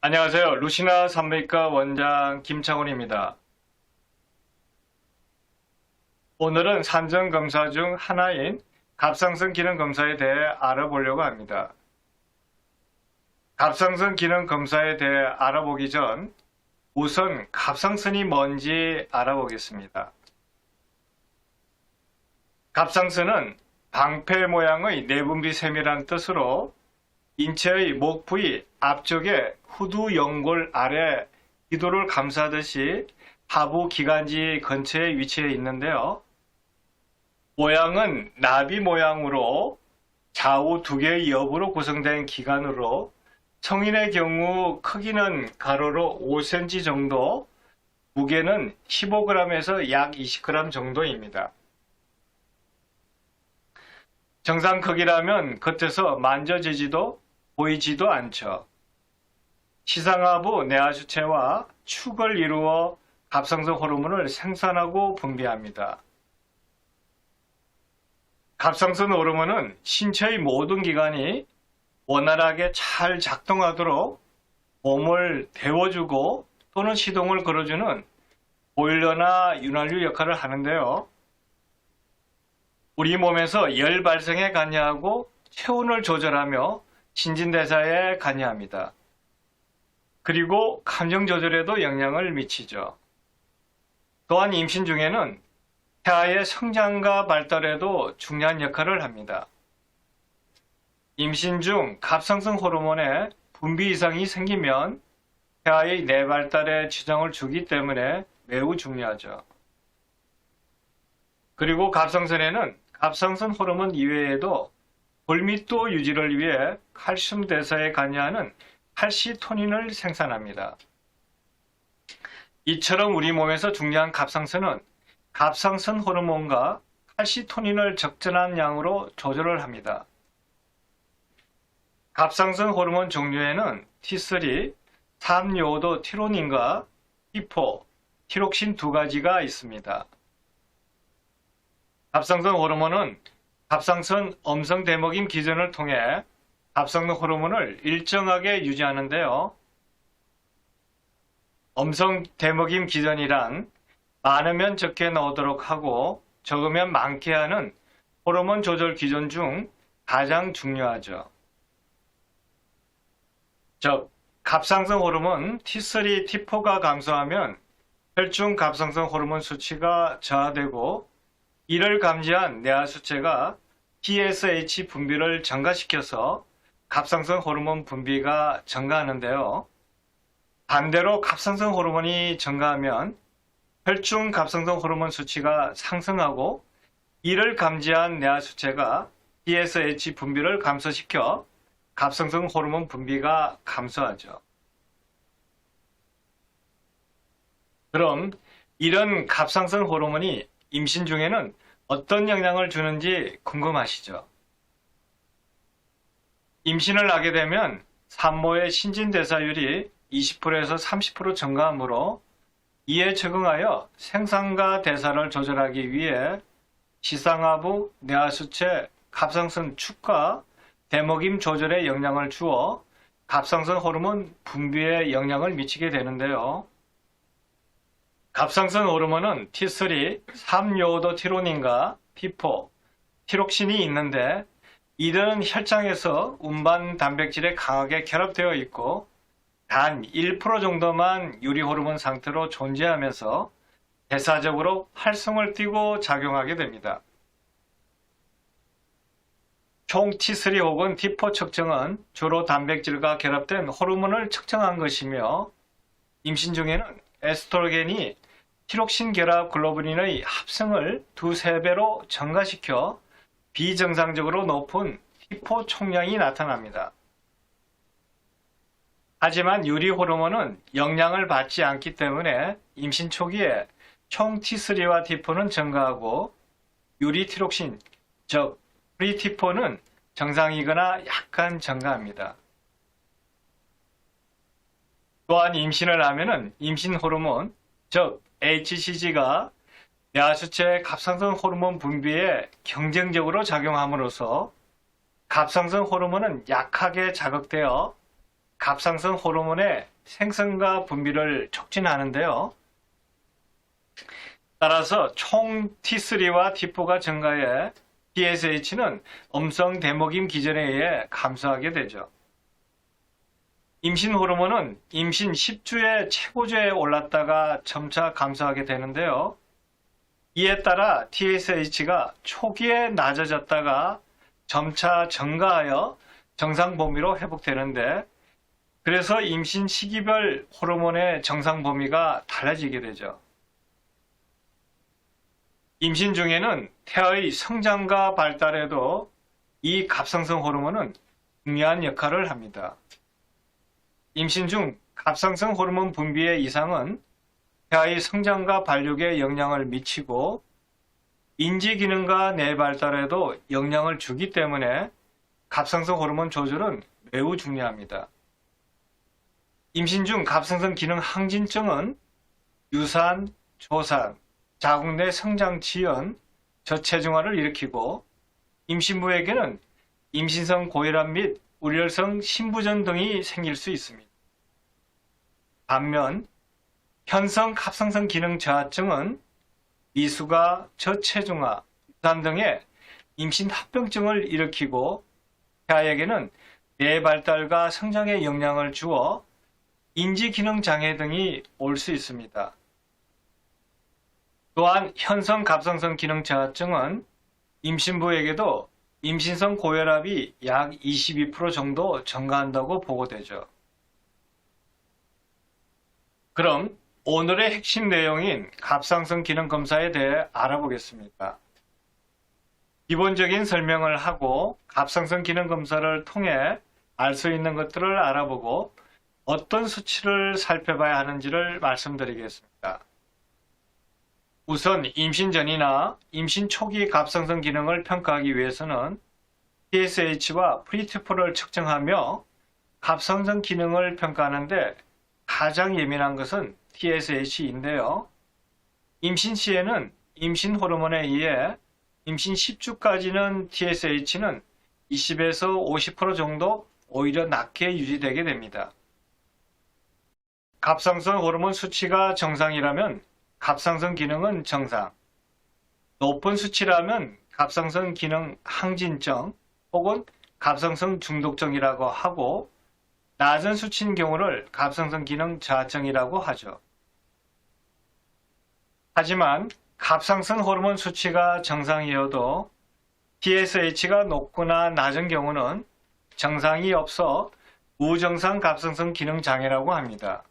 안녕하세요. 루시나 산부인과 원장 김창훈입니다. 오늘은 산전검사 중 하나인 갑상선 기능 검사에 대해 알아보려고 합니다. 갑상선 기능 검사에 대해 알아보기 전 우선 갑상선이 뭔지 알아보겠습니다. 갑상선은 방패 모양의 내분비샘이란 뜻으로 인체의 목 부위 앞쪽에 후두 연골 아래 기도를 감싸듯이 하부 기관지 근처에 위치해 있는데요. 모양은 나비 모양으로 좌우 두 개의 옆으로 구성된 기관으로 성인의 경우 크기는 가로로 5cm 정도, 무게는 15g에서 약 20g 정도입니다. 정상 크기라면 겉에서 만져지지도 보이지도 않죠. 시상하부 내하수체와 축을 이루어 갑상선 호르몬을 생산하고 분비합니다. 갑상선 호르몬은 신체의 모든 기관이 원활하게 잘 작동하도록 몸을 데워주고 또는 시동을 걸어주는 보일러나 윤활유 역할을 하는데요. 우리 몸에서 열 발생에 관여하고 체온을 조절하며 신진대사에 관여합니다. 그리고 감정 조절에도 영향을 미치죠. 또한 임신 중에는 태아의 성장과 발달에도 중요한 역할을 합니다. 임신 중 갑상선 호르몬의 분비 이상이 생기면 태아의 뇌발달에 지장을 주기 때문에 매우 중요하죠. 그리고 갑상선에는 갑상선 호르몬 이외에도 골밀도 유지를 위해 칼슘 대사에 관여하는 칼시토닌을 생산합니다. 이처럼 우리 몸에서 중요한 갑상선은 갑상선 호르몬과 칼시토닌을 적절한 양으로 조절을 합니다. 갑상선 호르몬 종류에는 T3, 3요오도 티로닌과 T4, 티록신 두 가지가 있습니다. 갑상선 호르몬은 갑상선 음성 대먹임 기전을 통해 갑상선 호르몬을 일정하게 유지하는데요. 음성 대먹임 기전이란 많으면 적게 넣도록 하고 적으면 많게 하는 호르몬 조절 기전 중 가장 중요하죠. 즉, 갑상선 호르몬 T3, T4가 감소하면 혈중 갑상선 호르몬 수치가 저하되고 이를 감지한 뇌하수체가 TSH 분비를 증가시켜서 갑상선 호르몬 분비가 증가하는데요. 반대로 갑상선 호르몬이 증가하면 혈중 갑상선 호르몬 수치가 상승하고 이를 감지한 뇌하수체가 TSH 분비를 감소시켜 갑상선 호르몬 분비가 감소하죠. 그럼 이런 갑상선 호르몬이 임신 중에는 어떤 영향을 주는지 궁금하시죠? 임신을 하게 되면 산모의 신진대사율이 20%에서 30% 증가하므로 이에 적응하여 생산과 대사를 조절하기 위해 시상하부, 뇌하수체, 갑상선 축과 대먹임 조절에 영향을 주어 갑상선 호르몬 분비에 영향을 미치게 되는데요. 갑상선 호르몬은 T3, 3요오도 티로닌과 T4, 티록신이 있는데 이들은 혈장에서 운반 단백질에 강하게 결합되어 있고 단 1% 정도만 유리 호르몬 상태로 존재하면서 대사적으로 활성을 띠고 작용하게 됩니다. 총 T3 혹은 T4 측정은 주로 단백질과 결합된 호르몬을 측정한 것이며 임신 중에는 에스트로겐이 티록신 결합 글로불린의 합성을 2~3배로 증가시켜 비정상적으로 높은 T4 총량이 나타납니다. 하지만 유리 호르몬은 영향을 받지 않기 때문에 임신 초기에 총 T3와 T4는 증가하고 유리 티록신, 즉 프리-T4는 정상이거나 약간 증가합니다. 또한 임신을 하면은 임신 호르몬, 즉 HCG가 뇌하수체 갑상선 호르몬 분비에 경쟁적으로 작용함으로써 갑상선 호르몬은 약하게 자극되어 갑상선 호르몬의 생성과 분비를 촉진하는데요. 따라서 총 T3와 T4가 증가해 TSH는 음성 대목임 기전에 의해 감소하게 되죠. 임신 호르몬은 임신 10주의 최고조에 올랐다가 점차 감소하게 되는데요. 이에 따라 TSH가 초기에 낮아졌다가 점차 증가하여 정상 범위로 회복되는데, 그래서 임신 시기별 호르몬의 정상 범위가 달라지게 되죠. 임신 중에는 태아의 성장과 발달에도 이 갑상선 호르몬은 중요한 역할을 합니다. 임신 중 갑상선 호르몬 분비의 이상은 태아의 성장과 발육에 영향을 미치고 인지 기능과 뇌 발달에도 영향을 주기 때문에 갑상선 호르몬 조절은 매우 중요합니다. 임신 중 갑상선 기능 항진증은 유산, 조산, 자궁 내 성장 지연, 저체중아를 일으키고 임신부에게는 임신성 고혈압 및 우려성 심부전 등이 생길 수 있습니다. 반면 현성 갑상선 기능 저하증은 미숙아, 저체중아, 유산 등의 임신 합병증을 일으키고 태아에게는 뇌 발달과 성장에 영향을 주어 인지 기능 장애 등이 올 수 있습니다. 또한 현성 갑상선 기능 저하증은 임신부에게도 임신성 고혈압이 약 22% 정도 증가한다고 보고되죠. 그럼 오늘의 핵심 내용인 갑상선 기능 검사에 대해 알아보겠습니다. 기본적인 설명을 하고 갑상선 기능 검사를 통해 알 수 있는 것들을 알아보고 어떤 수치를 살펴봐야 하는지를 말씀드리겠습니다. 우선 임신 전이나 임신 초기 갑상선 기능을 평가하기 위해서는 TSH와 프리티포를 측정하며 갑상선 기능을 평가하는데 가장 예민한 것은 TSH인데요. 임신 시에는 임신 호르몬에 의해 임신 10주까지는 TSH는 20에서 50% 정도 오히려 낮게 유지되게 됩니다. 갑상선 호르몬 수치가 정상이라면 갑상선 기능은 정상, 높은 수치라면 갑상선 기능 항진증 혹은 갑상선 중독증이라고 하고, 낮은 수치인 경우를 갑상선 기능 저하증이라고 하죠. 하지만 갑상선 호르몬 수치가 정상이어도 TSH가 높거나 낮은 경우는 정상이 없어 무정상 갑상선 기능 장애라고 합니다.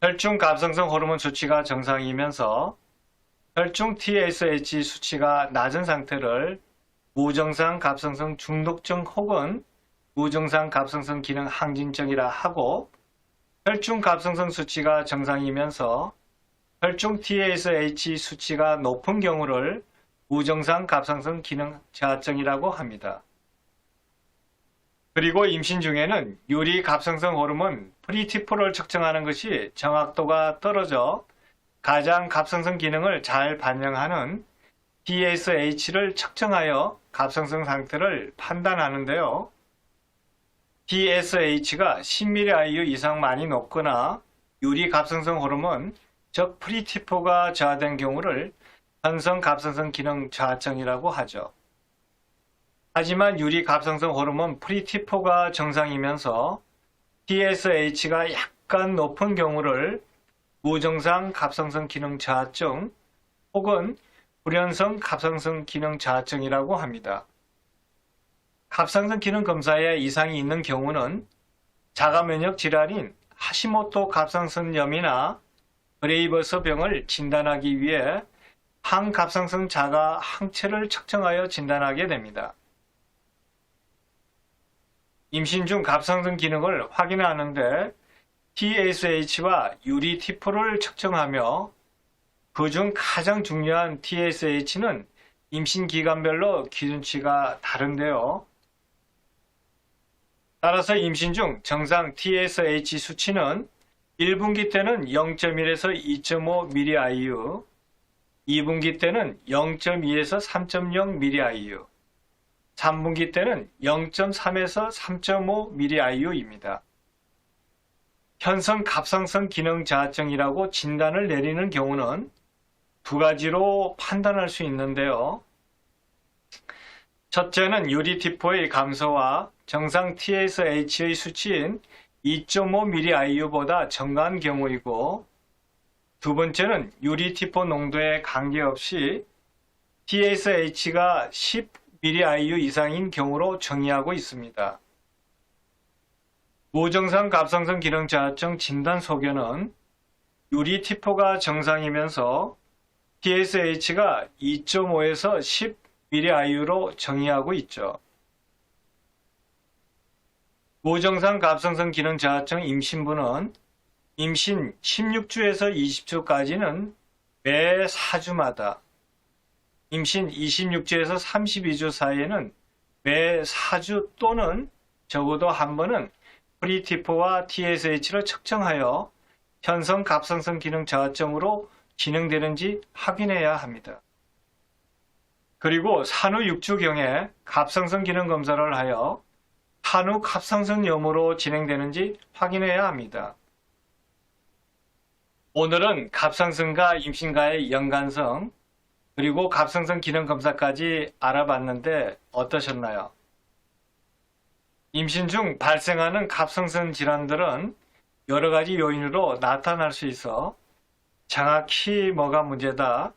혈중 갑상선 호르몬 수치가 정상이면서 혈중 TSH 수치가 낮은 상태를 무정상 갑상선 중독증 혹은 무정상 갑상선 기능 항진증이라 하고, 혈중 갑상선 수치가 정상이면서 혈중 TSH 수치가 높은 경우를 무정상 갑상선 기능 저하증이라고 합니다. 그리고 임신 중에는 유리 갑상선 호르몬 프리티포를 측정하는 것이 정확도가 떨어져 가장 갑상선 기능을 잘 반영하는 TSH를 측정하여 갑상선 상태를 판단하는데요. TSH가 10mAh 이상 많이 높거나 유리 갑상선 호르몬, 즉 프리티포가 저하된 경우를 현성 갑상선 기능 저하증이라고 하죠. 하지만 유리 갑상선 호르몬 프리티포가 정상이면서 TSH가 약간 높은 경우를 무정상 갑상선 기능 저하증 혹은 불현성 갑상선 기능 저하증이라고 합니다. 갑상선 기능 검사에 이상이 있는 경우는 자가 면역 질환인 하시모토 갑상선염이나 그레이버스 병을 진단하기 위해 항갑상선 자가 항체를 측정하여 진단하게 됩니다. 임신 중 갑상선 기능을 확인하는데 TSH와 유리 T4를 측정하며 그중 가장 중요한 TSH는 임신 기간별로 기준치가 다른데요. 따라서 임신 중 정상 TSH 수치는 1분기 때는 0.1에서 2.5mAh, 2분기 때는 0.2에서 3.0mAh, 3분기 때는 0.3에서 3.5mIU입니다. 현성 갑상선 기능 저하증이라고 진단을 내리는 경우는 두 가지로 판단할 수 있는데요. 첫째는 유리티포의 감소와 정상 TSH의 수치인 2.5mIU보다 증가한 경우이고, 두 번째는 유리티포 농도에 관계없이 TSH가 10mIU 이상인 경우로 정의하고 있습니다. 무증상 갑상선 기능 저하증 진단 소견은 유리티포가 정상이면서 TSH가 2.5에서 10mIU로 정의하고 있죠. 무증상 갑상선 기능 저하증 임신부는 임신 16주에서 20주까지는 매 4주마다, 임신 26주에서 32주 사이에는 매 4주 또는 적어도 한 번은 프리티포와 TSH를 측정하여 현성 갑상선 기능 저하증으로 진행되는지 확인해야 합니다. 그리고 산후 6주경에 갑상선 기능 검사를 하여 산후 갑상선 염으로 진행되는지 확인해야 합니다. 오늘은 갑상선과 임신과의 연관성, 그리고 갑상선 기능 검사까지 알아봤는데 어떠셨나요? 임신 중 발생하는 갑상선 질환들은 여러 가지 요인으로 나타날 수 있어 정확히 뭐가 문제다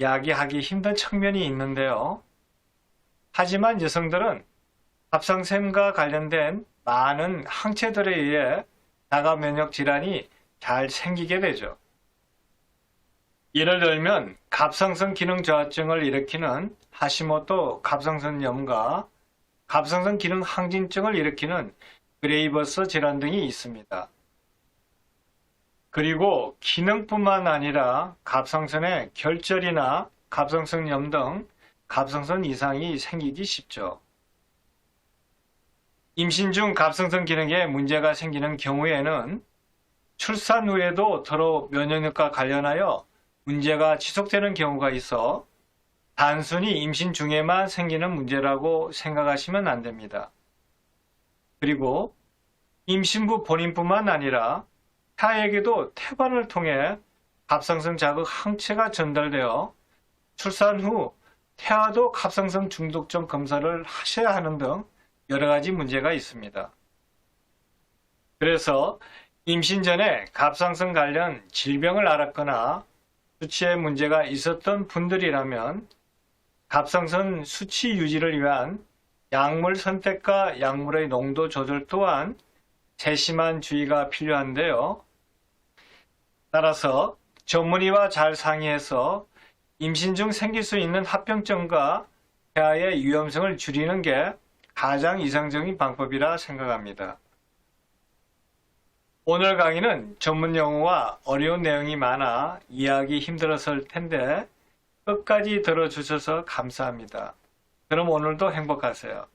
야기하기 힘든 측면이 있는데요. 하지만 여성들은 갑상샘과 관련된 많은 항체들에 의해 자가 면역 질환이 잘 생기게 되죠. 예를 들면 갑상선 기능 저하증을 일으키는 하시모토 갑상선염과 갑상선 기능 항진증을 일으키는 그레이버스 질환 등이 있습니다. 그리고 기능뿐만 아니라 갑상선에 결절이나 갑상선염 등 갑상선 이상이 생기기 쉽죠. 임신 중 갑상선 기능에 문제가 생기는 경우에는 출산 후에도 더러 면역력과 관련하여 문제가 지속되는 경우가 있어 단순히 임신 중에만 생기는 문제라고 생각하시면 안 됩니다. 그리고 임신부 본인뿐만 아니라 타에게도 태반을 통해 갑상선 자극 항체가 전달되어 출산 후 태아도 갑상선 중독성 검사를 하셔야 하는 등 여러 가지 문제가 있습니다. 그래서 임신 전에 갑상선 관련 질병을 앓았거나 수치에 문제가 있었던 분들이라면 갑상선 수치 유지를 위한 약물 선택과 약물의 농도 조절 또한 세심한 주의가 필요한데요. 따라서 전문의와 잘 상의해서 임신 중 생길 수 있는 합병증과 태아의 위험성을 줄이는 게 가장 이상적인 방법이라 생각합니다. 오늘 강의는 전문 용어와 어려운 내용이 많아 이해하기 힘들었을 텐데 끝까지 들어주셔서 감사합니다. 그럼 오늘도 행복하세요.